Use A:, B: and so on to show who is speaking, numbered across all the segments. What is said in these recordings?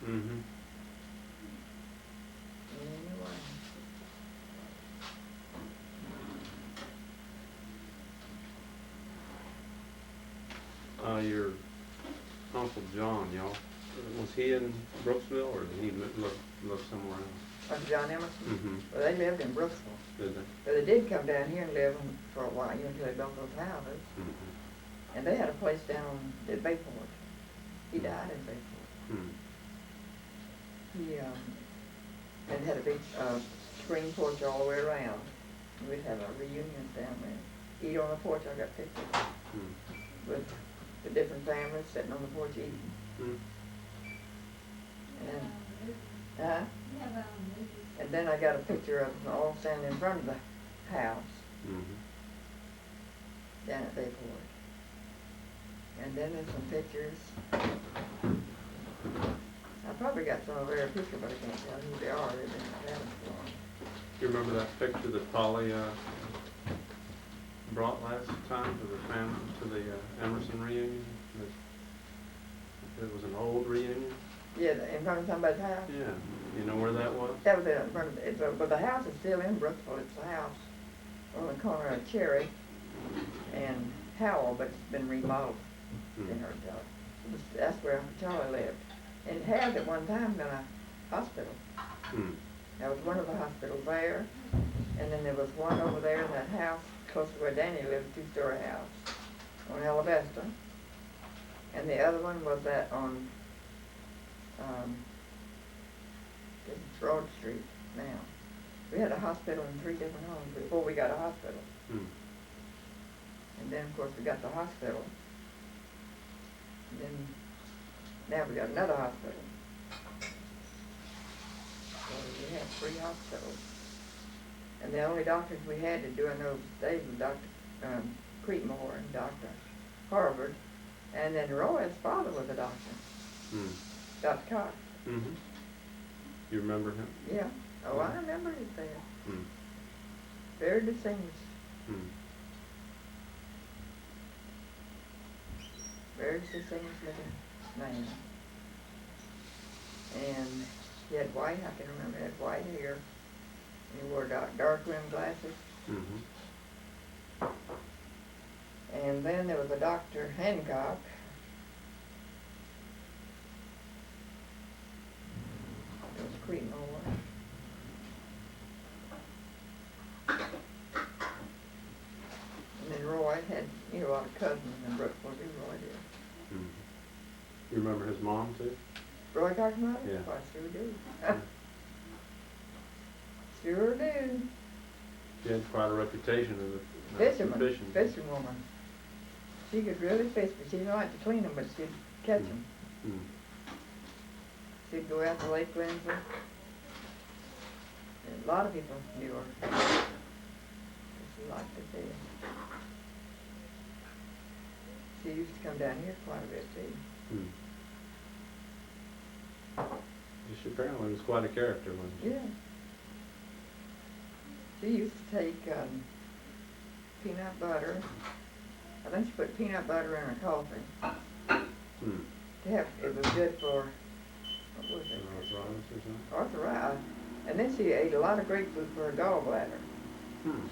A: Mm-hmm.
B: Anyway.
A: Your Uncle John, y'all, was he in Brooksville or did he live somewhere else?
B: Uncle John Emerson?
A: Mm-hmm.
B: Well, they lived in Brooksville.
A: Did they?
B: But they did come down here and live for a while, until they built those houses.
A: Mm-hmm.
B: And they had a place down at Bayport. He died in Bayport.
A: Mm-hmm.
B: He and had a big screen porch all the way around. And we'd have our reunions down there. Eat on the porch. I got pictures
A: Mm-hmm.
B: with the different families sitting on the porch eating.
A: Mm-hmm.
B: And then I got a picture of them all standing in front of the house
A: Mm-hmm.
B: down at Bayport. And then there's some pictures. I probably got some of their pictures, but I can't tell who they are. They've been in Adams for long.
A: Do you remember that picture that Polly brought last time to the family, to the Emerson reunion? It was an old reunion?
B: Yeah, in front of somebody's house?
A: Yeah. You know where that was?
B: That was in front of, but the house is still in Brooksville. It's a house on the corner of Cherry and Howell, but it's been remodeled in her job. That's where Uncle Charlie lived. And it had at one time been a hospital.
A: Mm.
B: There was one of the hospitals there, and then there was one over there in that house close to where Danny lived, a two-story house on Alabasta. And the other one was that on this is Broad Street now. We had a hospital in 3 different homes before we got a hospital.
A: Mm.
B: And then, of course, we got the hospital. And then, now we got another hospital. So we had 3 hospitals. And the only doctors we had to do in those days was Dr. Creekmore and Dr. Harvard. And then Roy's father was a doctor, Dr. Cox.
A: Mm-hmm. You remember him?
B: Yeah. Oh, I remember it there.
A: Mm.
B: Very distinguished.
A: Mm.
B: Very distinguished looking man. And he had white, I can remember, he had white hair. And he wore dark rimmed glasses.
A: Mm-hmm.
B: And then there was a Dr. Hancock. There was Creekmore. And then Roy had, a lot of cousins in Brooksville, Roy did.
A: Mm-hmm. You remember his mom, too?
B: Roy Cox's mother?
A: Yeah.
B: Oh, I sure do. Sure do.
A: She had quite a reputation as a
B: Fishing woman. She could really fish, but she didn't like to clean them, but she'd catch them.
A: Mm.
B: She'd go out to Lake Lindsay. A lot of people knew her. She liked to fish. She used to come down here quite a bit, too.
A: Mm. She apparently was quite a character, wasn't she?
B: Yeah. She used to take peanut butter. I think she put peanut butter in her coffee.
A: Mm.
B: It was good for, what was it?
A: Arthritis or something?
B: Arthritis. And then she ate a lot of grapefruit for her gallbladder.
A: Hmm.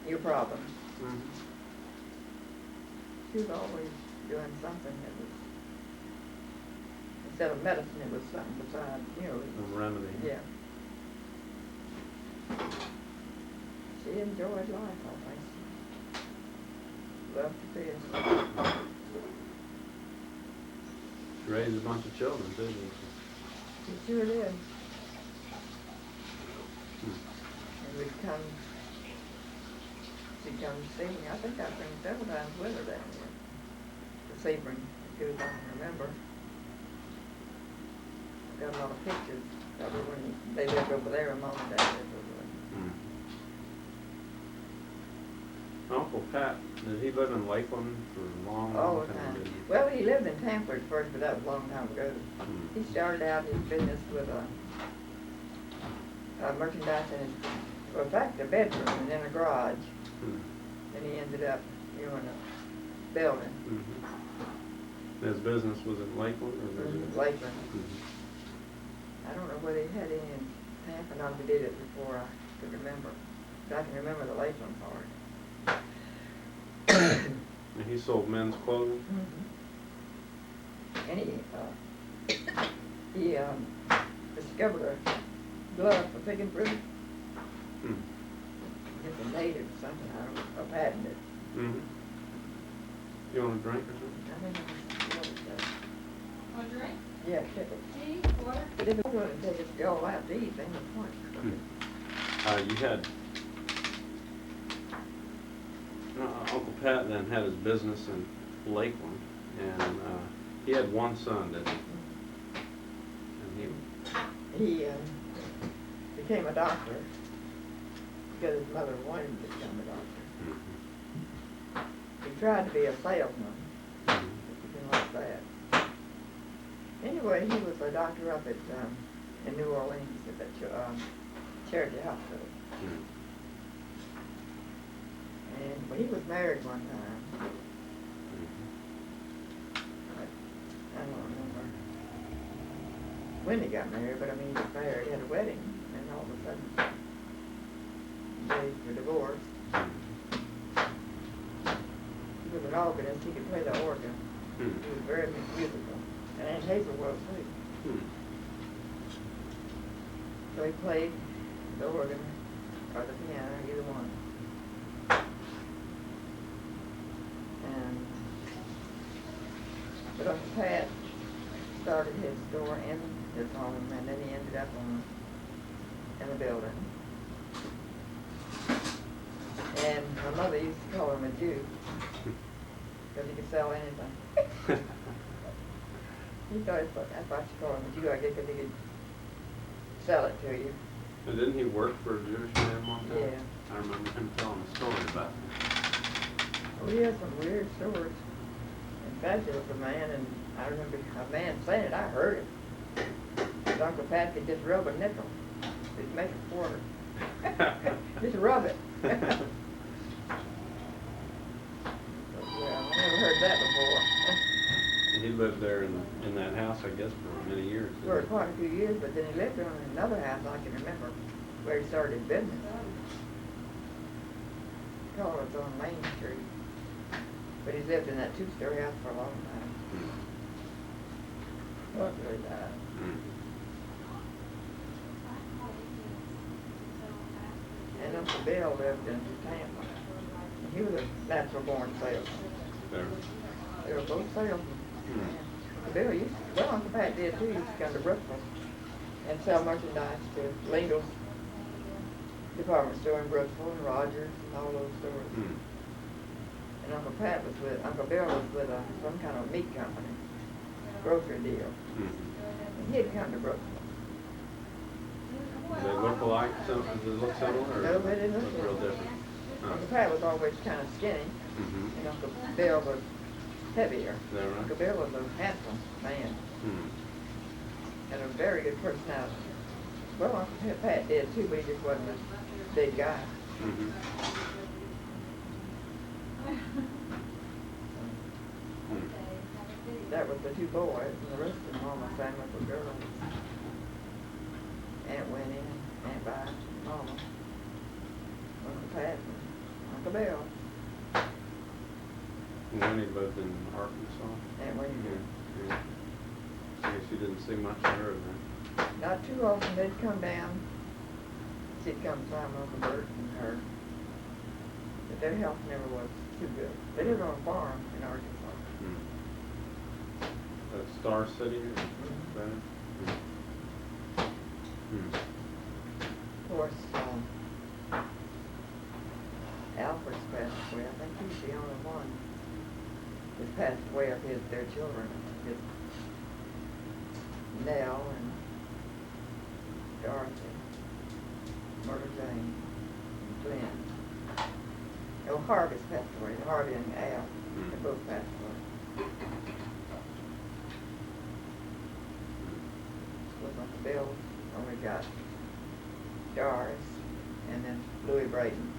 B: Your problems.
A: Mm-hmm.
B: She was always doing something that was, instead of medicine, it was something besides,
A: Some remedy.
B: Yeah. She enjoyed life, I think. Loved to fish.
A: She raised a bunch of children, didn't she?
B: She sure did.
A: Hmm.
B: And she'd come to see me. I think I've been several times with her down here. To Sebring, as good as I can remember. Got a lot of pictures of her when they lived over there, and Mom and Dad lived over there.
A: Hmm. Uncle Pat, did he live in Lakeland for a long,
B: All
A: long
B: the
A: time?
B: time.
A: Didn't he?
B: Well, he lived in Tampa at first, but that was a long time ago.
A: Hmm.
B: He started out his business with a merchandise in his, well, in fact, a bedroom and then a garage.
A: Hmm.
B: Then he ended up, in a building.
A: Mm-hmm. His business was in Lakeland, or was it?
B: Lakeland.
A: Mhm.
B: I don't know whether he had any in Tampa, or not, if he did it before I could remember. But I can remember the Lakeland part.
A: And he sold men's clothing?
B: And he discovered a glove for picking fruit.
A: Hmm.
B: It's a native or something, I don't know, a patented.
A: Mm-hmm. You want a drink or something?
B: I think it's what it says.
C: Want a drink?
B: Yeah, pickle.
C: Tea, water?
B: But if it wouldn't take us to go out to eat, then the point.
A: You had, Uncle Pat then had his business in Lakeland, and he had one son, didn't he? And
B: He became a doctor because his mother wanted him to become a doctor. He tried to be a salesman, but he didn't like that. Anyway, he was a doctor up at in New Orleans at the Charity Hospital. And well, he was married one time. I don't remember when he got married, but I mean, he was married, he had a wedding, and all of a sudden, they were divorced. He was an organist, he could play the organ. He was very musical, and Aunt Hazel was too. So he played the organ or the piano, either one. And but Uncle Pat started his store in his home, and then he ended up in the building. And my mother used to call him a Jew because he could sell anything. He thought that's why she called him a Jew, I guess, because he could sell it to you.
A: And didn't he work for a Jewish man one time?
B: Yeah.
A: I remember him telling a story about that.
B: Well, he had some weird stories. In fact, there was a man, and I remember a man saying it, I heard it. That Uncle Pat could just rub a nickel. Just make a quarter. Just rub it. But, well, I never heard that before.
A: And he lived there in that house, I guess, for many years. didn't
B: For
A: he?
B: quite a few years, but then he lived in another house I can remember where he started his business. Called it on Main Street. But he's lived in that two-story house for a long time. Well, really died. And Uncle Bill lived in Tampa. And he was a natural-born salesman.
A: There.
B: They were both salesmen. Uncle Bill used to, well, Uncle Pat did too. He used to come to Brooksville and sell merchandise to Lingo's department store in Brooksville and Rogers and all those stores. And Uncle Bill was with some kind of meat company, grocery deal. And he'd come to Brooksville.
A: Do they look alike? Does it look similar? Or
B: No, they didn't look
A: real
B: similar.
A: different.
B: Uncle Pat was always kind of skinny, and Uncle Bill was heavier.
A: Is that right?
B: Uncle Bill was a handsome man and a very good personality. Well, Uncle Pat did too, but he just wasn't a big guy. That was the two boys, and the rest of them, all my family were girls. Aunt Winnie, Aunt Vi, Mama, Uncle Pat, and Uncle Bill.
A: And when he lived in Arkansas?
B: Aunt Winnie did.
A: Yeah. I guess you didn't see much of her then.
B: Not too often, they'd come down. She'd come find Uncle Bert and her. But their health never was too good. They lived on a farm in Arkansas.
A: That Star City or that?
B: Of course, Alfred's passed away. I think he's the only one that's passed away of their children. His Nell and Dorothy, Myrtle Jane, and Glenn. Oh, Harvey's passed away. Harvey and Al, they both passed away. With Uncle Bill, only got Doris and then Louis Braden.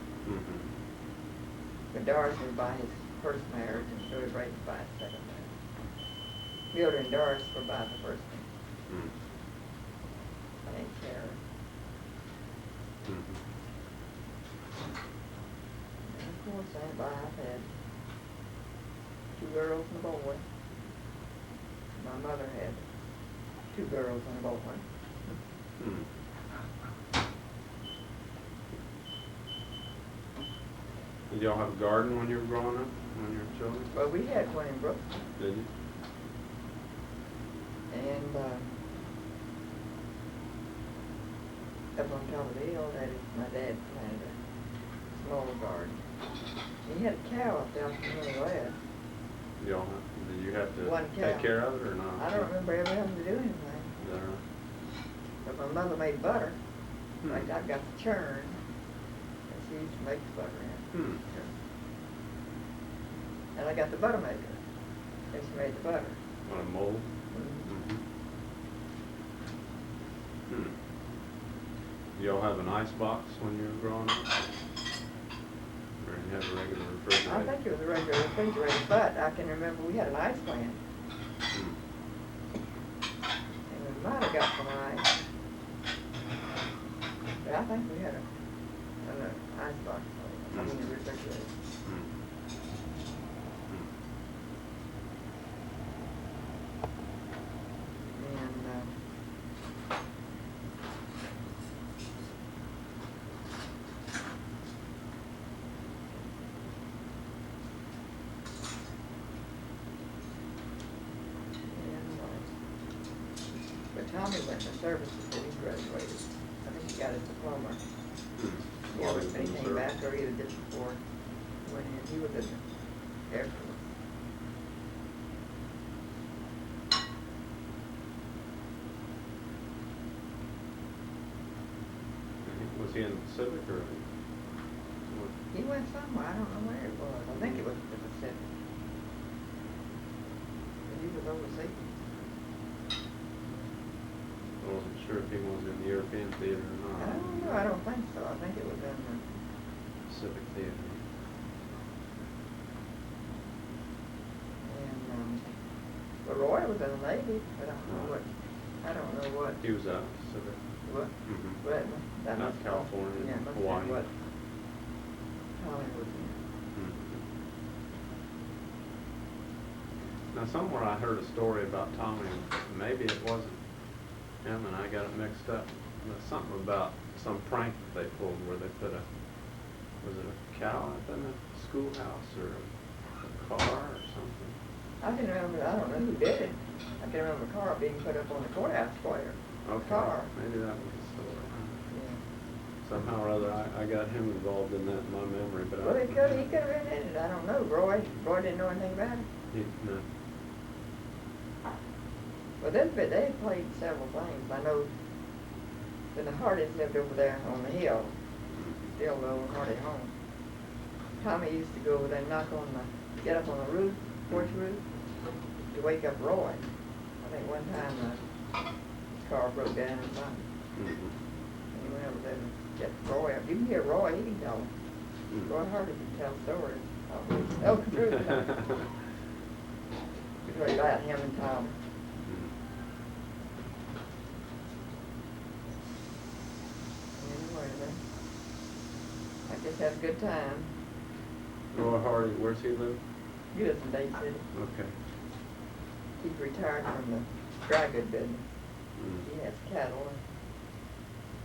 B: But Doris was by his first marriage and Louis Braden by his second marriage. Mildred and Doris were by the first one.
A: Mm.
B: I think Karen.
A: Mhm.
B: And of course, I've had 2 girls and a boy. My mother had 2 girls and a boy.
A: Mm. Did y'all have a garden when you were growing up, when you were children?
B: Well, we had one in Brooksville,
A: Did you?
B: and up on top of the hill, my dad planted a smaller garden. He had a cow up there from the last.
A: Did you have to
B: One
A: take
B: cow.
A: care of it or not?
B: I don't remember ever having to do anything.
A: Is that right?
B: But my mother made butter.
A: Hmm.
B: Like I've got the churn, and she used to make the butter in.
A: Hmm.
B: And I got the butter maker, and she made the butter.
A: On a mold?
B: Mhm.
A: Mm-hmm. Hmm. Did y'all have an ice box when you were growing up? Or did you have a regular refrigerator?
B: I think it was a regular refrigerator, but I can remember we had an ice plant,
A: Hmm.
B: and we might have got some ice. But I think we had an ice box, I mean a refrigerator.
A: Hmm.
B: And, but Tommy went to services when he graduated. I think he got his diploma.
A: Hmm.
B: Yeah,
A: While
B: when
A: he was
B: he
A: in
B: came
A: service.
B: back, or either just before, when he was in the Air Force.
A: Was he in the Pacific or?
B: He went somewhere, I don't know where it was, I think it was the Pacific. But he was overseas.
A: I wasn't sure if he was in the European theater or not.
B: I don't know, I don't think so, I think it was in the,
A: Pacific theater.
B: and, but Roy was in the Navy, but I don't know what,
A: He was out Pacific.
B: what,
A: Mm-hmm.
B: but that
A: Not
B: must-
A: California,
B: yeah, must have
A: Hawaii.
B: been what Tommy was in.
A: Mhm. Now, somewhere I heard a story about Tommy, maybe it wasn't him and I got it mixed up, but something about some prank that they pulled where they put was it a cow up in the schoolhouse or a car or something?
B: I can remember, I don't know who did it, I can remember a car being put up on the courthouse square.
A: Okay,
B: Car.
A: maybe that was the story.
B: Yeah.
A: Somehow or other, I got him involved in that in my memory, but
B: Well, he could have been in it, I don't know, Roy didn't know anything about it.
A: No.
B: Well, they played several things, I know, when the Hardys lived over there on the hill, still the old Hardy home. Tommy used to go over there and get up on the roof, porch roof, to wake up Roy. I think one time his car broke down or something,
A: Mhm.
B: and he went over there and get Roy up. You can hear Roy, he can tell them.
A: Mm.
B: Roy Hardy can tell stories. Oh, true. It's really about him and Tom.
A: Mm.
B: Anyway, I just had a good time.
A: Roy Hardy, where's he live?
B: He lives in Dade City.
A: Okay.
B: He's retired from the dry goods business.
A: Mm.
B: He has cattle and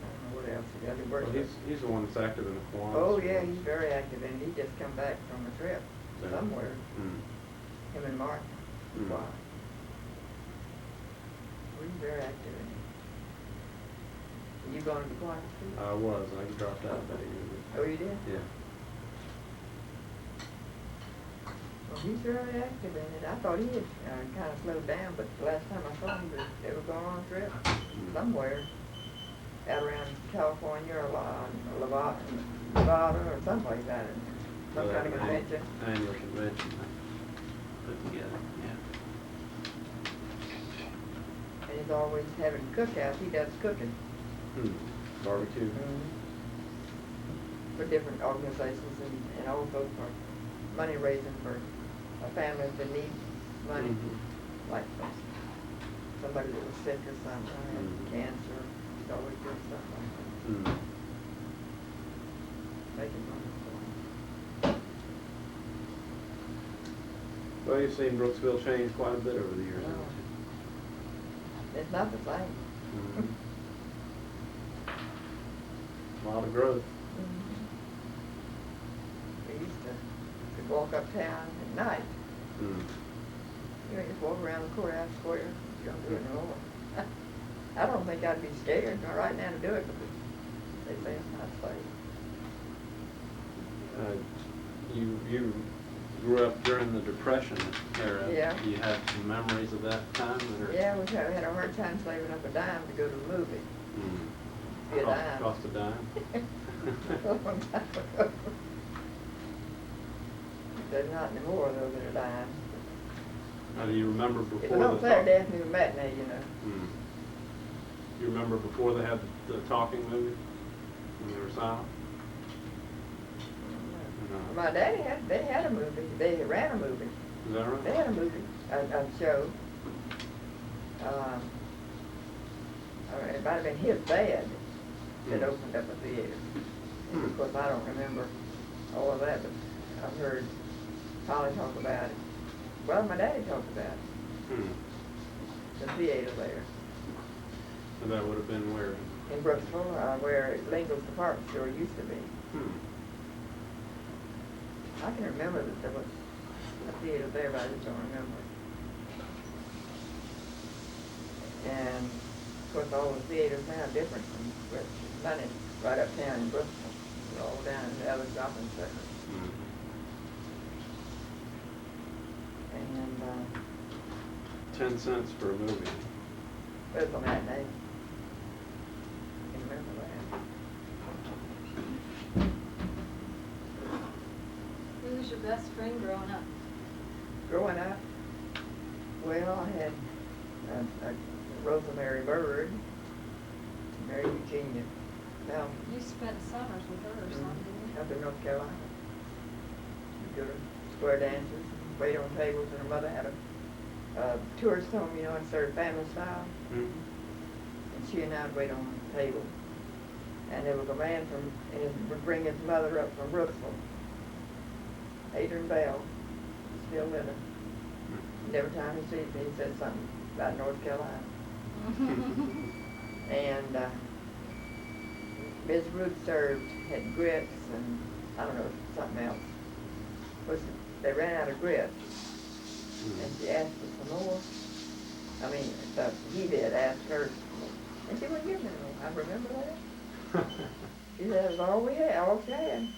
B: I don't know what else he does. He works
A: Well,
B: with-
A: he's the one that's active in the Kiwanis.
B: Oh, yeah, he's very active and he just come back from a trip
A: Yeah.
B: somewhere,
A: Mm.
B: him and Mark.
A: Mm.
B: Wow. Well, he's very active in it. You going to the Kiwanis too?
A: I was, I dropped out that year.
B: Oh, you did?
A: Yeah.
B: Well, he's very active in it. I thought he had kind of slowed down, but the last time I saw him, they were going on a trip somewhere out around California or Nevada or someplace out in some
A: Well,
B: kind of
A: that
B: convention.
A: Annual convention they put together, yeah.
B: And he's always having cookouts. He does cooking.
A: Barbecue.
B: For different organizations and also for money raising for families that need money.
A: Mhm.
B: like somebody that was sick or something, had
A: Mhm.
B: cancer, he'd always do something like that,
A: Mm.
B: making money for him.
A: Well, you've seen Brooksville change quite a bit over the years, haven't
B: Oh. It's not the same.
A: you? Mhm. A lot of growth.
B: We used to walk uptown at night.
A: Mm.
B: You know, just walk around the courthouse square. You don't do it no more. I don't think I'd be scared right now to do it because they say it's not safe.
A: You grew up during the Depression era.
B: Yeah.
A: You have some memories of that time? Or?
B: Yeah, we had a hard time saving up a dime to go to the movie.
A: Mm.
B: Be a dime.
A: Cost a dime?
B: A long time ago. There's not anymore though than a dime.
A: Now, do you remember
B: It
A: before
B: was
A: the
B: on Saturday afternoon matinee, you know.
A: Mm. You remember before they had the talking movie? When they were silent? No.
B: My daddy they had a movie. They ran a movie.
A: Is that right?
B: They had a movie, a show. It might have been his dad that
A: Hmm.
B: opened up a theater. And
A: Hmm.
B: of course, I don't remember all of that, but I've heard Polly talk about it. Well, my daddy talked about it,
A: Hmm.
B: the theater there
A: And that would have been where?
B: in Brooksville, where Lingo's department store used to be.
A: Hmm.
B: I can remember that there was a theater there, but I just don't remember. And of course, all the theaters now are different from Money right uptown in Brooksville. They're all down in the other shopping center.
A: Hmm.
B: And
A: 10 cents for a movie.
B: it was a matinee. I can remember that.
C: Who was your best friend growing up?
B: Growing up, well, I had Rosemary Bird, Mary Eugenia Bell,
C: You spent summers with her or something, didn't you?
B: up in North Carolina. We go to square dances, wait on tables, and her mother had a tourist home, you know, and served family style.
A: Hmm.
B: And she and I would wait on the table. And there was a man and he would bring his mother up from Brooksville. Adrian Bell, still living. And every time he sees me, he says something about North Carolina. And Ms. Ruth had grits and, I don't know, something else. They ran out of grits. And she asked for some more. I mean, he did ask her. And she wouldn't give me no. I remember that. She said, that's all we had, all she had.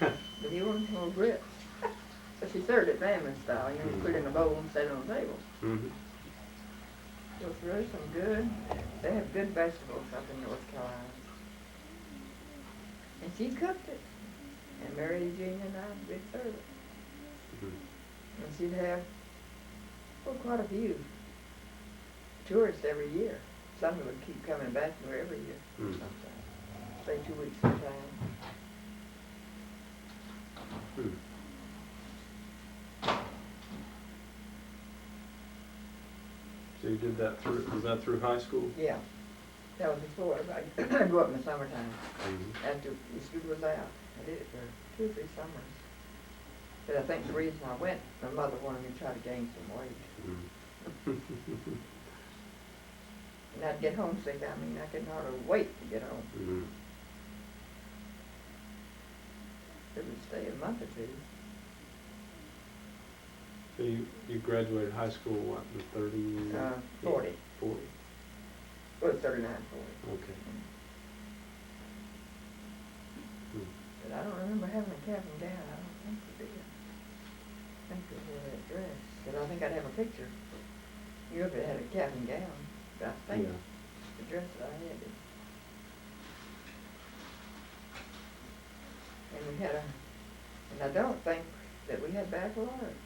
B: But he wanted more grits. So she served it family style, you know, put it in a bowl and set it on the table.
A: Mm-hmm.
B: It was really some good, they have good vegetables up in North Carolina. And she cooked it. And Mary Eugenia and I did serve it.
A: Mm-hmm.
B: And she'd have, well, quite a few tourists every year. Some would keep coming back to her every year,
A: Mm.
B: sometimes. Say 2 weeks at a time.
A: Hmm. So you did that was that through high school?
B: Yeah. That was before, I grew up in the summertime.
A: Mm-hmm.
B: After the school was out, I did it for 2 or 3 summers. But I think the reason I went, my mother wanted me to try to gain some weight.
A: Mm-hmm.
B: And I'd get homesick, I mean, I couldn't hardly wait to get home.
A: Mm-hmm.
B: It would stay a month or 2.
A: So you graduated high school, what, in 30?
B: 40.
A: 40.
B: Well, it's 39, 40.
A: Okay. Hmm.
B: But I don't remember having a cap and gown, I don't think we did. I think we wore that dress, but I think I'd have a picture. You know, if it had a cap and gown, but I think
A: Yeah.
B: the dress that I had it. And we had and I don't think that we had baccalaureate.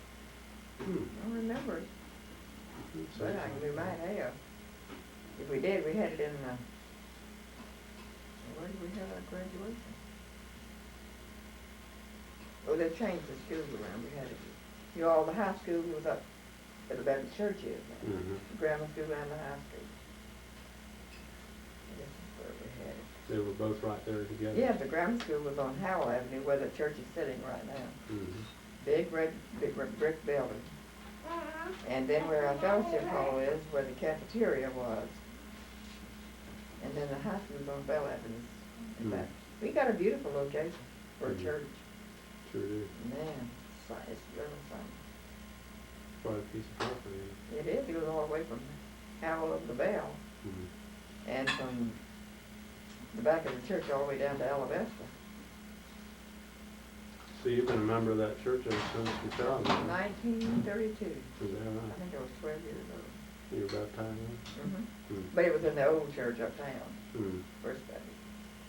A: Hmm.
B: I don't remember it,
A: So-
B: but we might have. If we did, we had it in where did we have our graduation? Oh, they changed the schools around, we had it, you know, all the high school was up where the Baptist church is.
A: Mhm.
B: The grammar school and the high school. This is where we had it.
A: They were both right there together?
B: Yeah, the grammar school was on Howell Avenue where the church is sitting right now.
A: Mhm.
B: Big red brick building. And then where our fellowship hall is, where the cafeteria was. And then the high school's on Bell Avenue. In
A: Hmm.
B: fact, we got a beautiful location for a
A: Mhm.
B: church.
A: Sure do.
B: Man, it's really something.
A: Quite a piece of property.
B: It is, it goes all the way from Howell up the Bell,
A: Mhm.
B: and from the back of the church all the way down to Alabasta.
A: So you've been a member of that church ever since your childhood?
B: 1932.
A: Is that
B: I
A: right?
B: think I was 12 years old.
A: You were baptized then? Hmm.
B: But it was in the old church uptown,
A: Hmm.
B: First Baptist.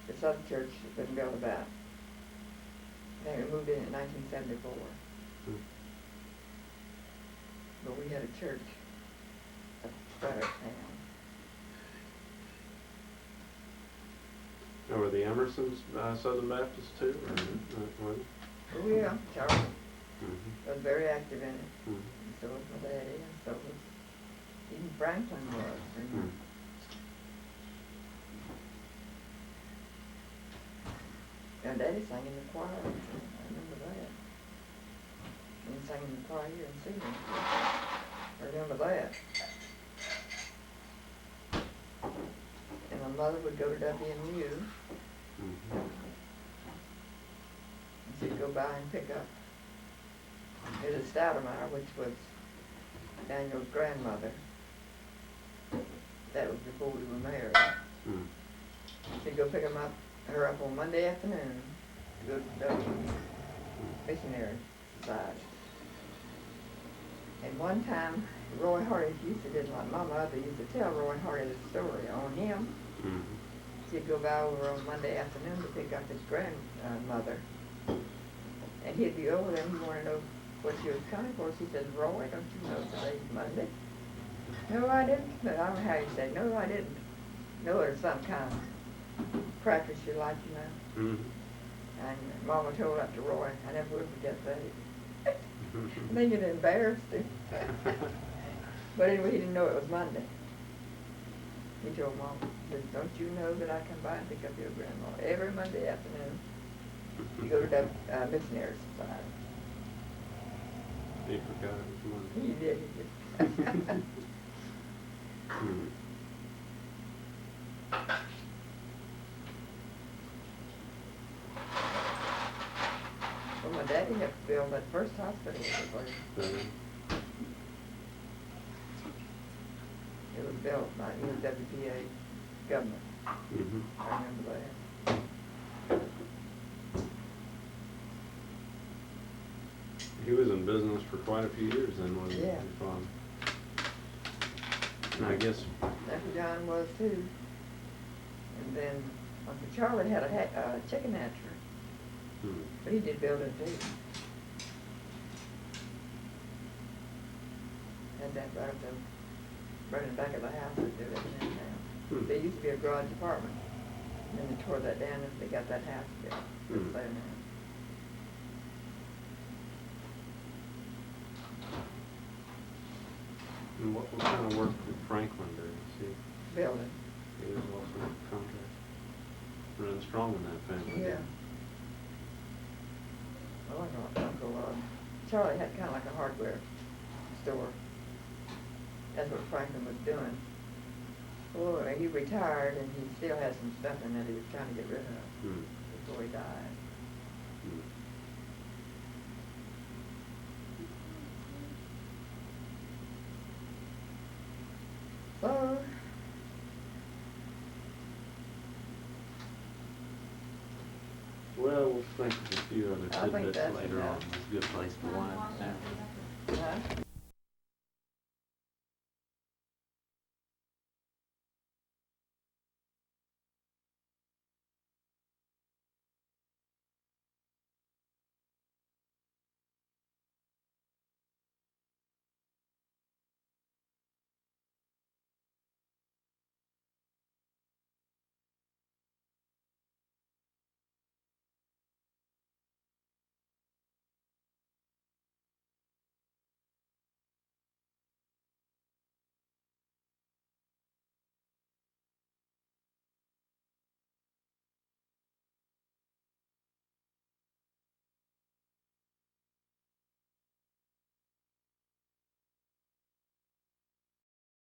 B: This other church has been built about. They moved in 1974.
A: Hmm.
B: But we had a church right uptown.
A: Now, were the Emersons Southern Baptists too, or were they?
B: Oh yeah, Charlie
A: Mhm.
B: was very active in it.
A: Mhm.
B: And so was my daddy, and so was even Franklin was.
A: Hmm.
B: And And Daddy sang in the choir, I remember that. And he sang in the choir and singing. I remember that. And my mother would go to WMU,
A: Mhm.
B: and she'd go by and pick up Mrs. Stoudemire, which was Daniel's grandmother. That was before we were married.
A: Hmm.
B: She'd go pick her up on Monday afternoon to go to the missionary society. And one time, Roy Hardy used to did like my mother used to tell Roy Hardy the story on him.
A: Mhm.
B: She'd go by over on Monday afternoon to pick up his grandmother. And he'd be over there and he wanted to know what she was coming for. She said, Roy, don't you know today's Monday? No, I didn't. But I don't know how he said, no, I didn't. No, it was some kind of crackers she liked, you know.
A: Mhm.
B: And Mama told that to Roy. I never will forget that.
A: Mhm.
B: I think it embarrassed him. But anyway, he didn't know it was Monday. He told Mom, he said, don't you know that I come by and pick up your grandma every Monday afternoon? You go to the missionary society.
A: He forgot it was Monday.
B: He did, he did.
A: Hmm.
B: Well, my daddy had to build that first hospital over there. It was built by USWPA government.
A: Mhm.
B: I remember that.
A: He was in business for quite a few years then, wasn't he?
B: Yeah.
A: Your father? And I guess,
B: Uncle John was too. And then Uncle Charlie had a chicken hatchery,
A: hmm.
B: but he did build it too. Had that right in the back of the house that they're living in now.
A: Hmm.
B: There used to be a garage apartment, and then they tore that down and they got that house built. It's
A: Hmm.
B: there now.
A: And what kind of work did Franklin do? Is
B: Building.
A: he was also a contractor? Running strong in that family.
B: Yeah. Well, Uncle Charlie had kind of like a hardware store. That's what Franklin was doing. Well, he retired and he still has some stuff in that he was trying to get rid of
A: Hmm.
B: before he died.
A: Hmm.
B: So,
A: Well, we'll think of a few other
B: I think
A: tidbits
B: that's
A: later on.
B: enough.
A: It's a good place to wind it down.
B: huh?